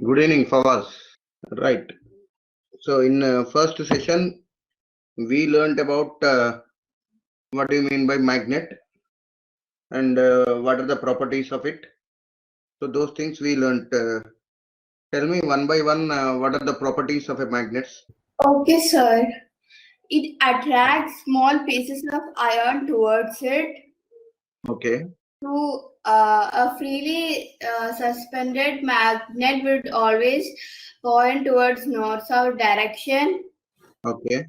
Good evening, Fawaz. Right. So in first session, we learned about what do you mean by magnet and what are the properties of it. So those things we learned. Tell me one by one, what are the properties of a magnet? Okay, sir. It attracts small pieces of iron towards it. Okay. To a freely suspended magnet would always point towards north-south direction. Okay.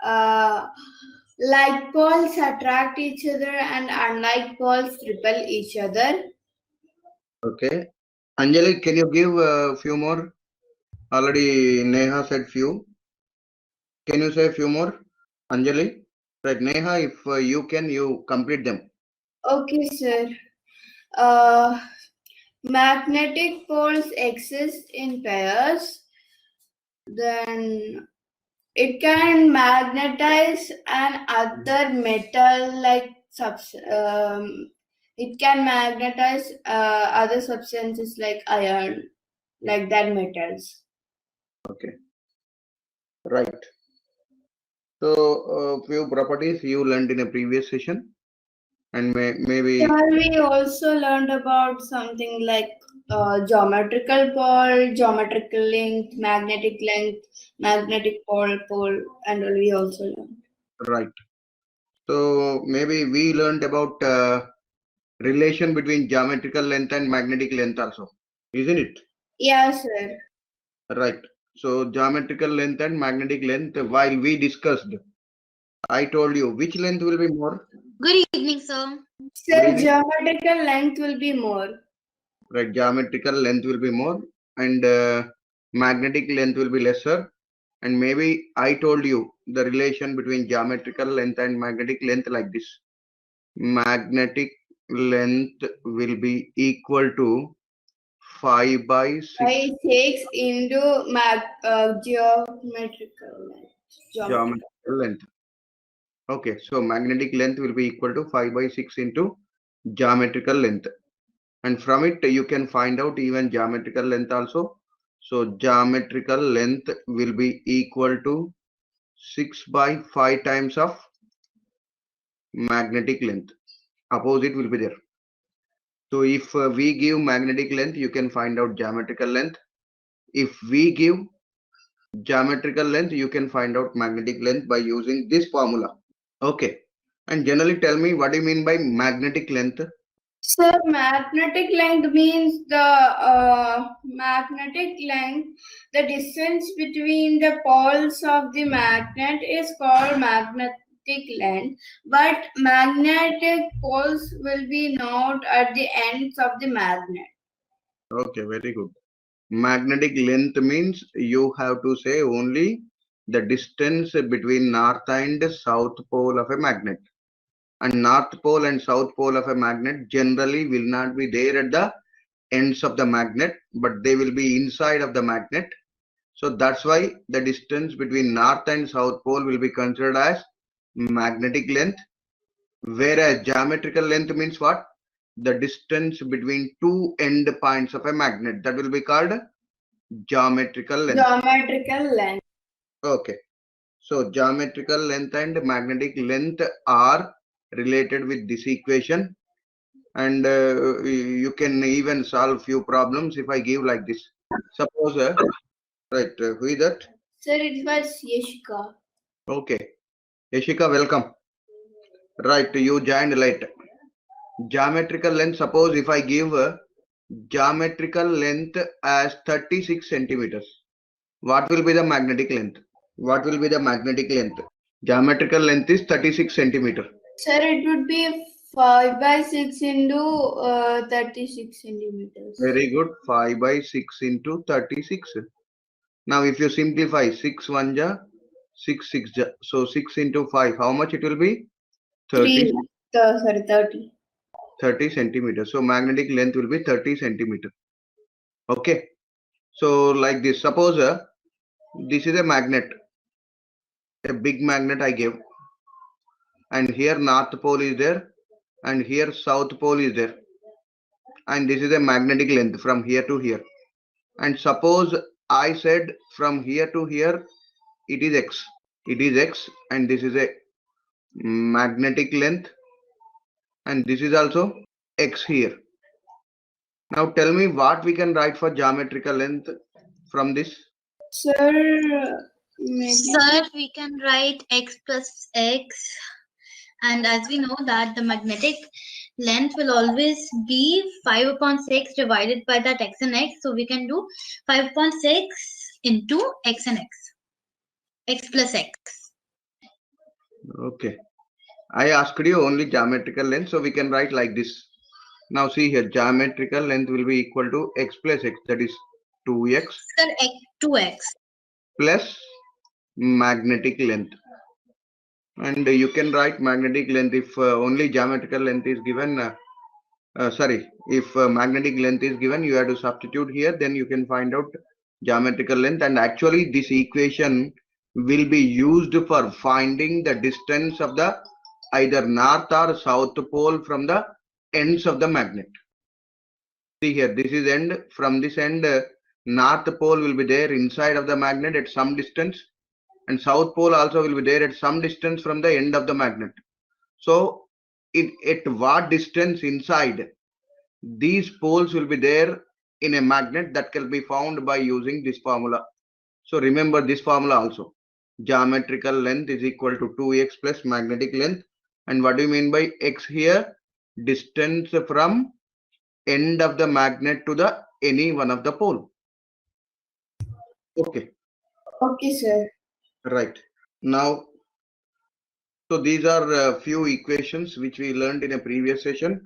Like poles attract each other and unlike poles repel each other. Okay. Anjali, can you give a few more? Already Neha said few. Can you say a few more? Anjali? Right, Neha, if you can, you complete them. Okay, sir. Magnetic poles exist in pairs. Then it can magnetize an other metal like it can magnetize other substances like iron, like that metals. Okay. Right. So few properties you learned in a previous session, and maybe. Sir, we also learned about something like geometrical pole, geometrical length, magnetic pole, and we also learned. Right. So maybe we learned about relation between geometrical length and magnetic length also, isn't it? Yes, sir. Right. So geometrical length and magnetic length, while we discussed, I told you which length will be more. Good evening, sir. Sir, geometrical length will be more. Right. Geometrical length will be more, and magnetic length will be lesser. And maybe I told you the relation between geometrical length and magnetic length like this. Magnetic length will be equal to 5 by 6 By 6 into geometrical length. geometrical length. Okay, so magnetic length will be equal to 5 by 6 into geometrical length. And from it, you can find out even geometrical length also. So geometrical length will be equal to 6 by 5 times of magnetic length. Opposite will be there. So if we give magnetic length, you can find out geometrical length. If we give geometrical length, you can find out magnetic length by using this formula. Okay. And generally tell me what do you mean by magnetic length? So magnetic length means the distance between the poles of the magnet is called magnetic length, but magnetic poles will be not at the ends of the magnet. Okay, very good. Magnetic length means you have to say only the distance between north and south pole of a magnet. And north pole and south pole of a magnet generally will not be there at the ends of the magnet, but they will be inside of the magnet. So that's why the distance between north and south pole will be considered as magnetic length. Whereas geometrical length means what? The distance between two end points of a magnet. That will be called geometrical length. Geometrical length. Okay. So geometrical length and magnetic length are related with this equation. And you can even solve few problems if I give like this. Suppose, right, who is that? Sir, it was Yeshika. Okay. Yeshika, welcome. Right, you joined late. Geometrical length, suppose if I give geometrical length as 36 centimeters, what will be the magnetic length? What will be the magnetic length? Geometrical length is 36 centimeter. Sir, it would be 5 by 6 into 36 centimeters. Very good. 5 by 6 into 36. Now if you simplify 6 1 ja, 6 6 ja. So 6 into 5, how much it will be? 30. 30 centimeters. So magnetic length will be 30 centimeter. Okay. So like this, suppose this is a magnet, a big magnet I gave, and here north pole is there, and here south pole is there, and this is a magnetic length from here to here. And suppose I said from here to here it is x. It is x, and this is a magnetic length, and this is also x here. Now tell me what we can write for geometrical length from this. Sir, maybe. Sir, we can write x plus x, and as we know that the magnetic length will always be 5 upon 6 divided by that x and x, so we can do 5 upon 6 into x and x plus x. Okay, I asked you only geometrical length, so we can write like this. Now see here, geometrical length will be equal to x plus x, that is 2x. Sir, 2x. Plus magnetic length. And you can write magnetic length if only geometrical length is given. If magnetic length is given, you have to substitute here, then you can find out geometrical length. And actually this equation will be used for finding the distance of the either north or south pole from the ends of the magnet. See here, this is end. From this end, north pole will be there inside of the magnet at some distance, and south pole also will be there at some distance from the end of the magnet. So at what distance inside these poles will be there in a magnet, that can be found by using this formula. So remember this formula also. Geometrical length is equal to 2x plus magnetic length. And what do you mean by x here? Distance from end of the magnet to the any one of the pole. Okay. Okay, sir. Right. Now, so these are a few equations which we learned in a previous session,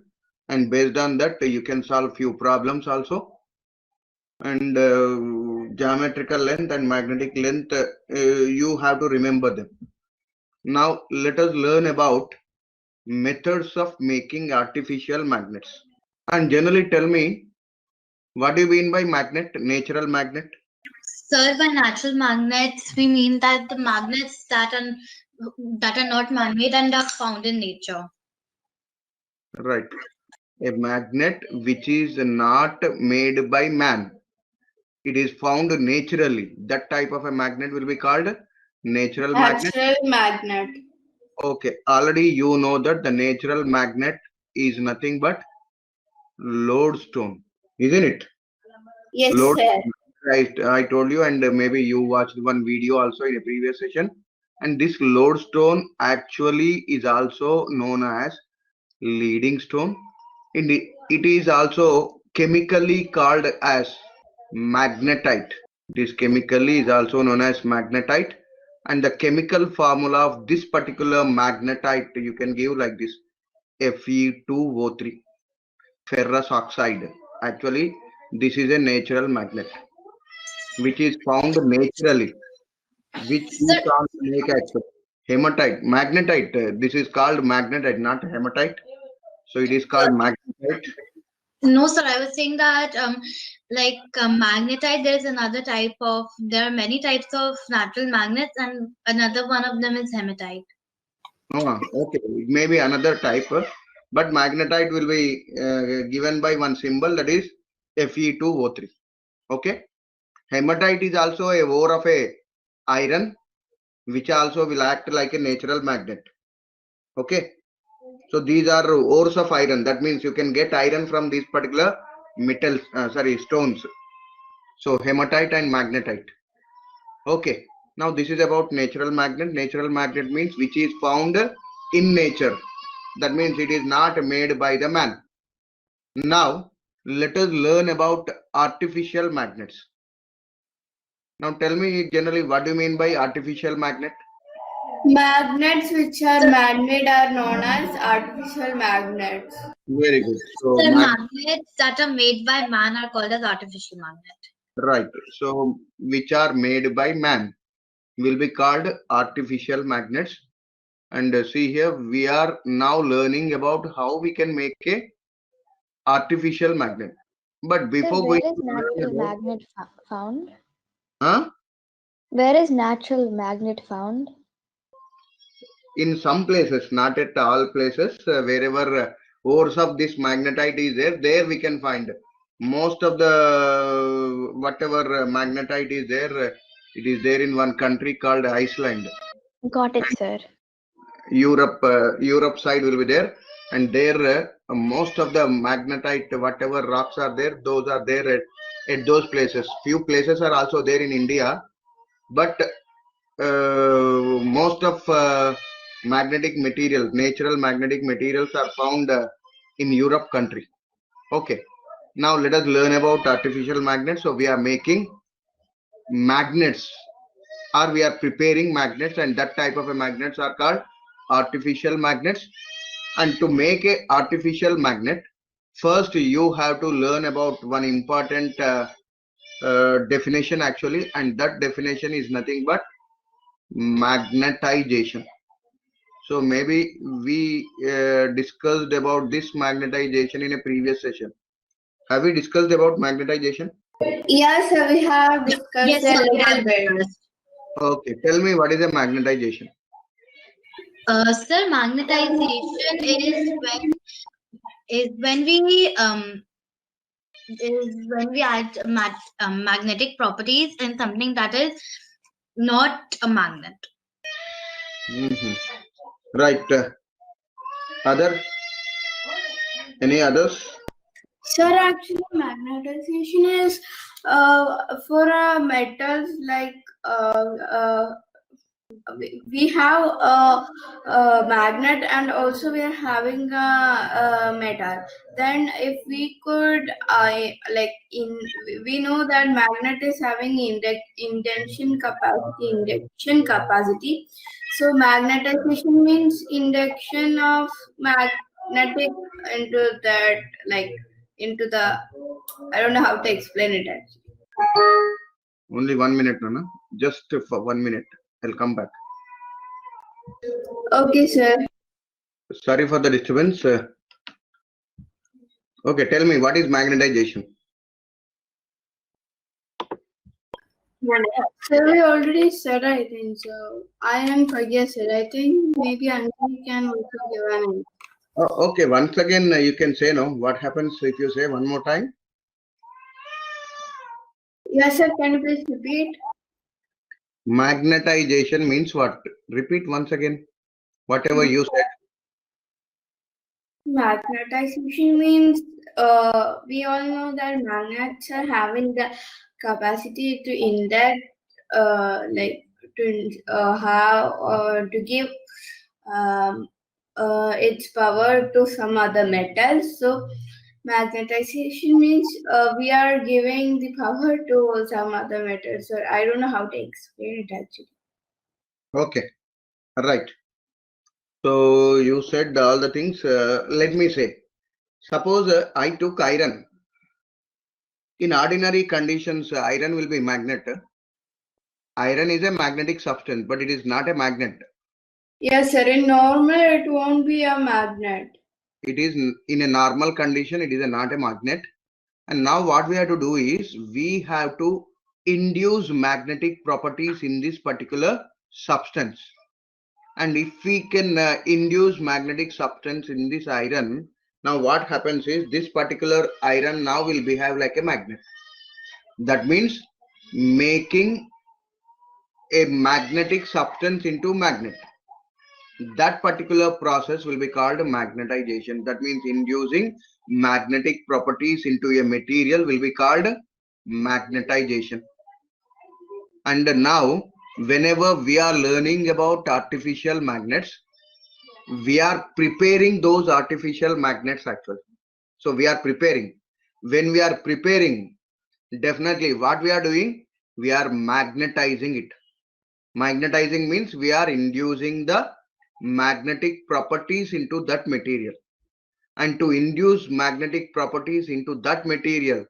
and based on that you can solve few problems also. And geometrical length and magnetic length, you have to remember them. Now let us learn about methods of making artificial magnets. And generally tell me, what do you mean by magnet, natural magnet? Sir, by natural magnets, we mean that the magnets that are not man-made and are found in nature. Right. A magnet which is not made by man. It is found naturally. That type of a magnet will be called natural magnet. Natural magnet. Okay, already you know that the natural magnet is nothing but lodestone, isn't it? Yes, sir. I told you, and maybe you watched one video also in a previous session. And this lodestone actually is also known as leading stone. It is also chemically called as magnetite. This chemically is also known as magnetite, and the chemical formula of this particular magnetite you can give like this: Fe2O3, ferrous oxide. Actually, this is a natural magnet which is found naturally, which you can't make actually. Hematite, magnetite. This is called magnetite, not hematite. So it is called magnetite. No, sir, I was saying that magnetite, there is another type of, there are many types of natural magnets, and another one of them is hematite. Okay, it may be another type, but magnetite will be given by one symbol, that is Fe2O3. Okay, hematite is also a ore of a iron, which also will act like a natural magnet. Okay, so these are ores of iron. That means you can get iron from these particular metals, stones. So hematite and magnetite. Okay, now this is about natural magnet. Natural magnet means which is found in nature. That means it is not made by the man. Now let us learn about artificial magnets. Now tell me generally, what do you mean by artificial magnet? Magnets which are man-made are known as artificial magnets. Very good. So The magnets that are made by man are called as artificial magnet. Right. So which are made by man will be called artificial magnets. And see here, we are now learning about how we can make a artificial magnet. But before Sir, where going is natural magnet found? huh? Where is natural magnet found? In some places, not at all places, wherever ores of this magnetite is there we can find. most of the whatever magnetite is there, it is there in one country called Iceland. Got it, sir. Europe side will be there, and there most of the magnetite, whatever rocks are there, those are there at those places. Few places are also there in India, but most of magnetic material, natural magnetic materials are found in Europe country. Okay, now let us learn about artificial magnets. So we are making magnets, or we are preparing magnets, and that type of a magnets are called artificial magnets. And to make a artificial magnet, first you have to learn about one important definition actually, and that definition is nothing but magnetization. So maybe we discussed about this magnetization in a previous session. Have we discussed about magnetization? Yes, we have discussed Yes, a sir, we little have bit. discussed. Okay, tell me what is a magnetization? Sir, magnetization is when we add magnetic properties in something that is not a magnet. Right. Any others? Sir, actually, magnetization is for metals like we have a magnet, and also we are having a metal. Then if we could we know that magnet is having induction capacity. So magnetization means induction of magnetic into that, into the, I don't know how to explain it actually. Only 1 minute, Nana. Just for 1 minute. I'll come back. Okay, sir. Sorry for the disturbance. Okay, tell me what is magnetization? Sir, we already said, I think so. I am forget, sir. I think maybe Anjali can also give an answer. Oh, okay, once again you can say no. What happens if you say one more time? Yes, sir. Can you please repeat? Magnetization means what? Repeat once again. Whatever you said. Magnetization means we all know that magnets are having the capacity to induct, to give its power to some other metals. So magnetization means we are giving the power to some other metals. So I don't know how to explain it actually. Okay, right. So you said all the things. Let me say, suppose I took iron. In ordinary conditions, iron will be magnet. Iron is a magnetic substance, but it is not a magnet. Yes, sir. In normal, it won't be a magnet. It is in a normal condition, it is not a magnet. And now what we have to do is we have to induce magnetic properties in this particular substance. And if we can induce magnetic substance in this iron, now what happens is this particular iron now will behave like a magnet. That means making a magnetic substance into magnet. That particular process will be called magnetization. That means inducing magnetic properties into a material will be called magnetization. And now whenever we are learning about artificial magnets, we are preparing those artificial magnets actually. So we are preparing. When we are preparing, definitely what we are doing, we are magnetizing it. Magnetizing means we are inducing the magnetic properties into that material. And to induce magnetic properties into that material,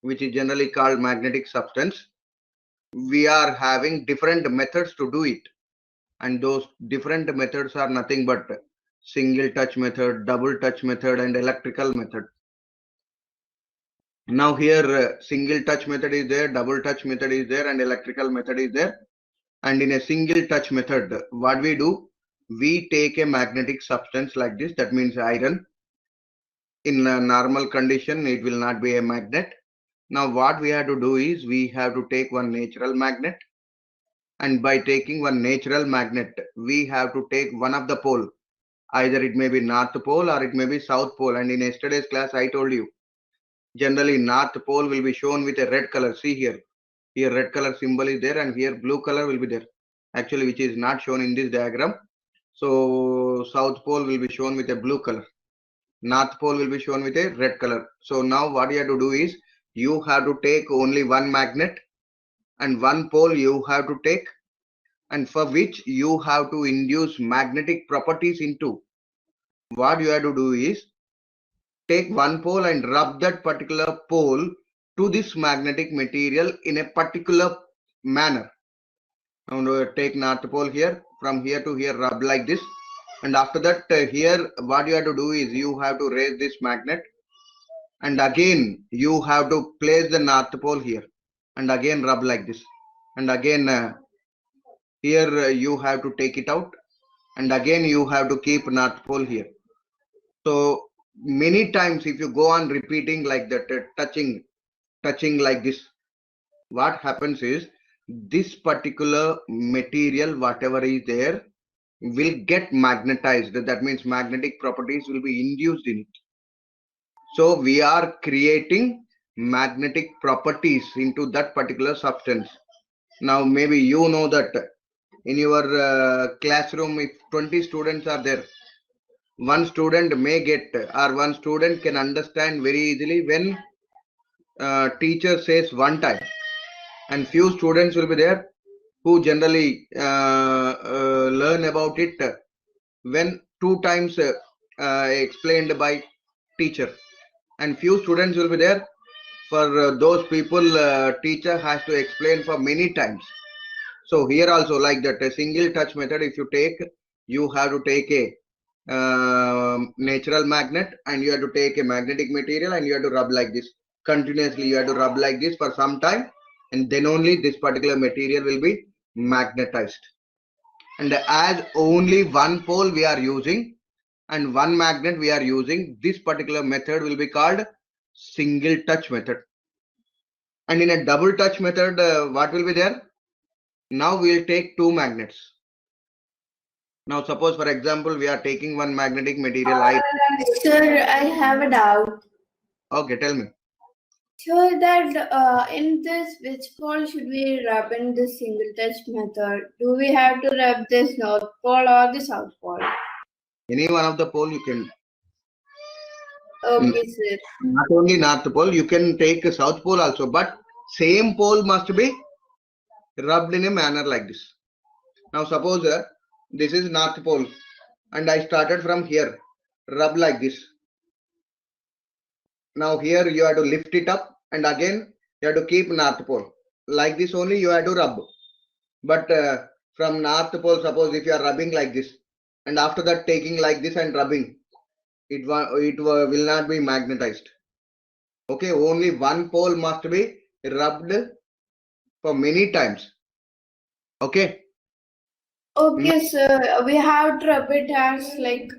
which is generally called magnetic substance, we are having different methods to do it. And those different methods are nothing but single touch method, double touch method, and electrical method. Now here single touch method is there, double touch method is there, and electrical method is there. And in a single touch method, what we do, we take a magnetic substance like this, that means iron, In a normal condition, it will not be a magnet. Now what we have to do is we have to take one natural magnet, and by taking one natural magnet, we have to take one of the pole. Either it may be north pole or it may be south pole. And in yesterday's class, I told you, generally north pole will be shown with a red color. See here. Here red color symbol is there, and here blue color will be there. Actually, which is not shown in this diagram. So south pole will be shown with a blue color. North pole will be shown with a red color. So now what you have to do is you have to take only one magnet, and one pole you have to take, and for which you have to induce magnetic properties into. What you have to do is take one pole and rub that particular pole to this magnetic material in a particular manner. Now take north pole here, from here to here, rub like this. And after that, here what you have to do is you have to raise this magnet, and again you have to place the north pole here, and again rub like this. And again here you have to take it out, and again you have to keep north pole here. So many times if you go on repeating like that, touching like this, what happens is this particular material, whatever is there, will get magnetized. That means magnetic properties will be induced in it. So we are creating magnetic properties into that particular substance. Now maybe you know that in your classroom, if 20 students are there, one student may get, or one student can understand very easily when teacher says one time, and few students will be there who generally learn about it when two times explained by teacher, and few students will be there for those people teacher has to explain for many times. So here also like that, a single touch method, if you take, you have to take a natural magnet, and you have to take a magnetic material, and you have to rub like this continuously. You have to rub like this for some time, and then only this particular material will be magnetized. And as only one pole we are using and one magnet we are using, this particular method will be called single touch method. And in a double touch method, what will be there? Now we will take two magnets. Now suppose for example we are taking one magnetic material. Sir, I have a doubt. Okay, tell me. So that in this, which pole should we rub in the single touch method? Do we have to rub this north pole or the south pole? Any one of the pole you can. Okay, sir. Not only north pole, you can take a south pole also, but same pole must be rubbed in a manner like this. Now suppose this is north pole, and I started from here, rub like this. Now here you have to lift it up, and again you have to keep north pole like this. Only you have to rub. But from north pole, suppose if you are rubbing like this, and after that taking like this and rubbing, it will not be magnetized. Okay, only one pole must be rubbed for many times. Okay. Okay, sir. We have to rub it as like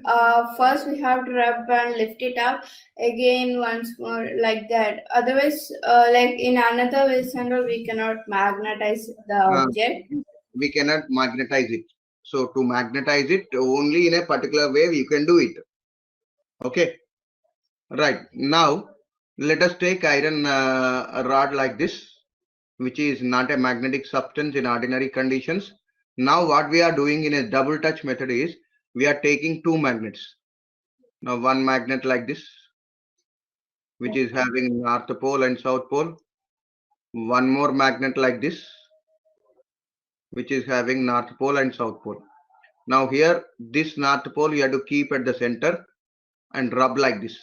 first we have to rub and lift it up again once more like that. Otherwise, like in another way, we cannot magnetize the object. We cannot magnetize it. So to magnetize it only in a particular way you can do it. Okay. Right. Now let us take iron rod like this, which is not a magnetic substance in ordinary conditions. Now what we are doing in a double touch method is we are taking two magnets. Now one magnet like this, which is having north pole and south pole. One more magnet like this, which is having north pole and south pole. Now here this north pole you have to keep at the center and rub like this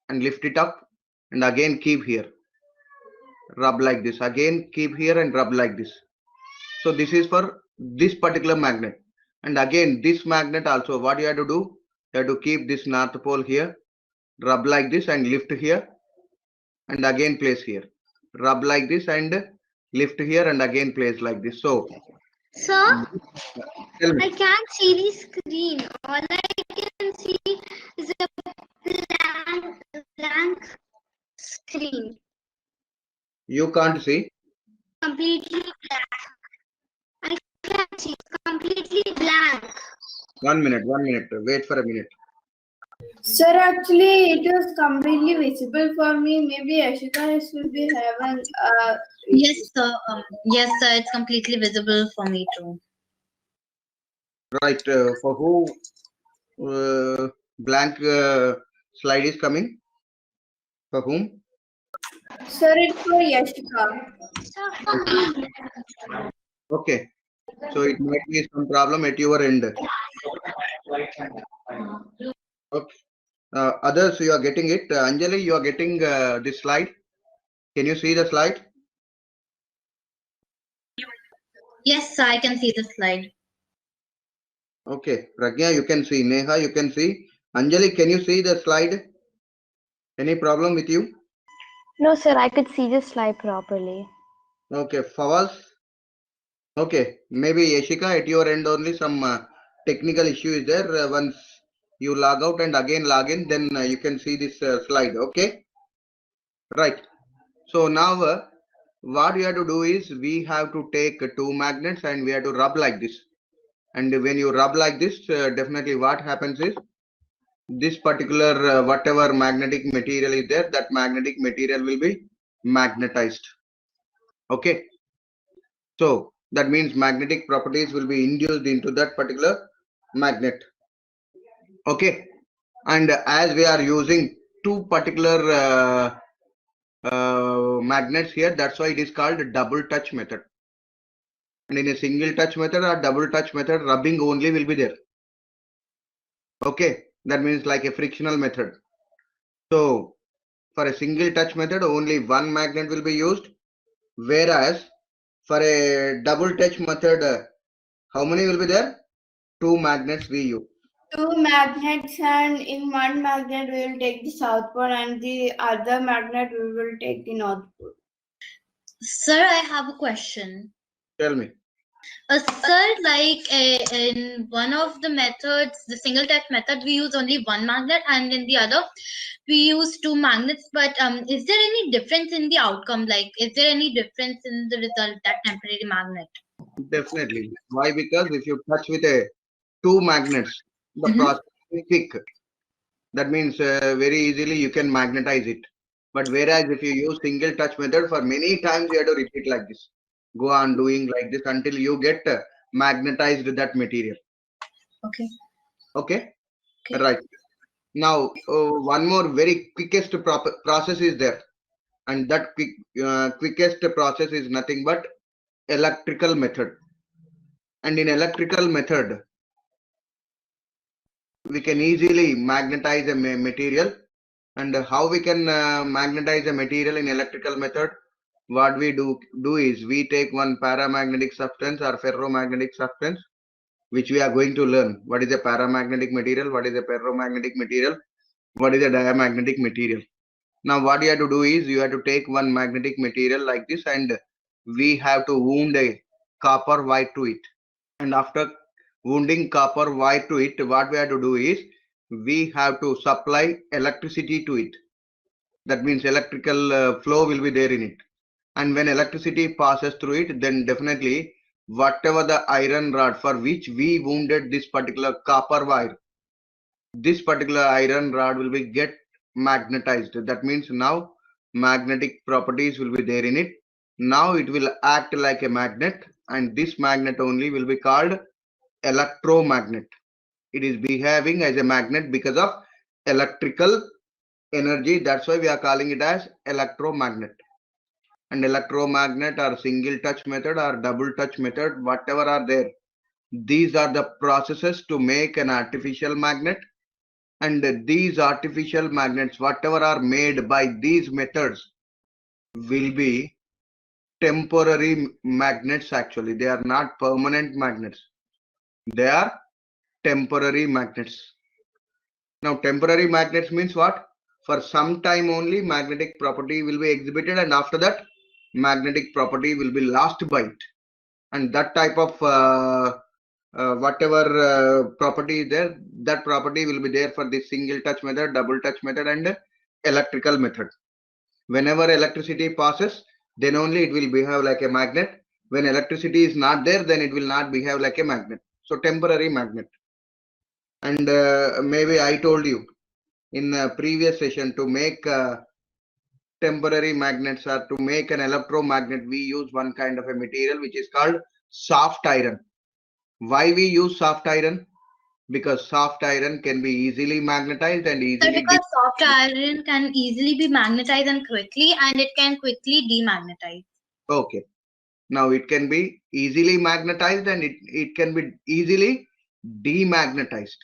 and lift it up, and again keep here, rub like this, again keep here and rub like this. So this is for this particular magnet. And again this magnet also, what you have to do, you have to keep this north pole here, rub like this and lift here, and again place here, rub like this and lift here, and again place like this. So sir, I can't see the screen. All I can see is a blank Blank screen. You can't see. Completely blank. I can't see. Completely blank. 1 minute. Wait for a minute. Sir, actually, it is completely visible for me. Maybe Ashika should be having. Yes, sir. Yes, sir. It's completely visible for me too. Right. For who blank slide is coming? For whom? Sir, it's for Yashika. Okay. So it might be some problem at your end. Okay. Others, you are getting it. Anjali, you are getting this slide. Can you see the slide? Yes, sir. I can see the slide. Okay. Pragya, you can see. Neha, you can see. Anjali, can you see the slide? Any problem with you? No, sir, I could see the slide properly. Okay. Fawaz? Okay. Maybe Yashika, at your end only some technical issue is there. Once you log out and again log in, then you can see this slide. Okay. Right. So now what we have to do is we have to take two magnets and we have to rub like this. And when you rub like this, definitely what happens is this particular whatever magnetic material is there, that magnetic material will be magnetized. Okay. So that means magnetic properties will be induced into that particular magnet. Okay. And as we are using two particular magnets here, that's why it is called double touch method. And in a single touch method or double touch method, rubbing only will be there. Okay, that means like a frictional method. So for a single touch method, only one magnet will be used, whereas for a double touch method, how many will be there? Two magnets we use. Two magnets, and in one magnet we will take the south pole, and the other magnet we will take the north pole. Sir, I have a question. Tell me. Sir, like in one of the methods, the single touch method, we use only one magnet, and in the other, we use two magnets. But is there any difference in the outcome? Like, is there any difference in the result, that temporary magnet? Definitely. Why? Because if you touch with a two magnets, the process is quick. That means very easily you can magnetize it. But whereas if you use single touch method, for many times you have to repeat like this. Go on doing like this until you get magnetized that material. Okay. Okay. Okay. Right. Now one more very quickest process is there, and that quickest process is nothing but electrical method. And in electrical method, we can easily magnetize a material. And how we can magnetize a material in electrical method? What we do is we take one paramagnetic substance or ferromagnetic substance, which we are going to learn. What is a paramagnetic material? What is a ferromagnetic material? What is a diamagnetic material? Now what you have to do is you have to take one magnetic material like this, and we have to wound a copper wire to it. And after wounding copper wire to it, what we have to do is we have to supply electricity to it. That means electrical flow will be there in it. And when electricity passes through it, then definitely whatever the iron rod for which we wounded this particular copper wire, this particular iron rod will be get magnetized. That means now magnetic properties will be there in it. Now it will act like a magnet, and this magnet only will be called electromagnet. It is behaving as a magnet because of electrical energy. That's why we are calling it as electromagnet. And electromagnet or single touch method or double touch method, whatever are there, these are the processes to make an artificial magnet. And these artificial magnets, whatever are made by these methods, will be temporary magnets. Actually, they are not permanent magnets, they are temporary magnets. Now temporary magnets means what? For some time only magnetic property will be exhibited, and after that magnetic property will be lost by it. And that type of whatever property is there, that property will be there for this single touch method, double touch method, and electrical method. Whenever electricity passes, then only it will behave like a magnet. When electricity is not there, then it will not behave like a magnet. So temporary magnet. And maybe I told you in a previous session, to make temporary magnets or to make an electromagnet, we use one kind of a material which is called soft iron. Why we use soft iron? Because soft iron can be easily magnetized and So easily because soft iron can easily be magnetized and quickly, and it can quickly demagnetize. okay. Now it can be easily magnetized and it can be easily demagnetized.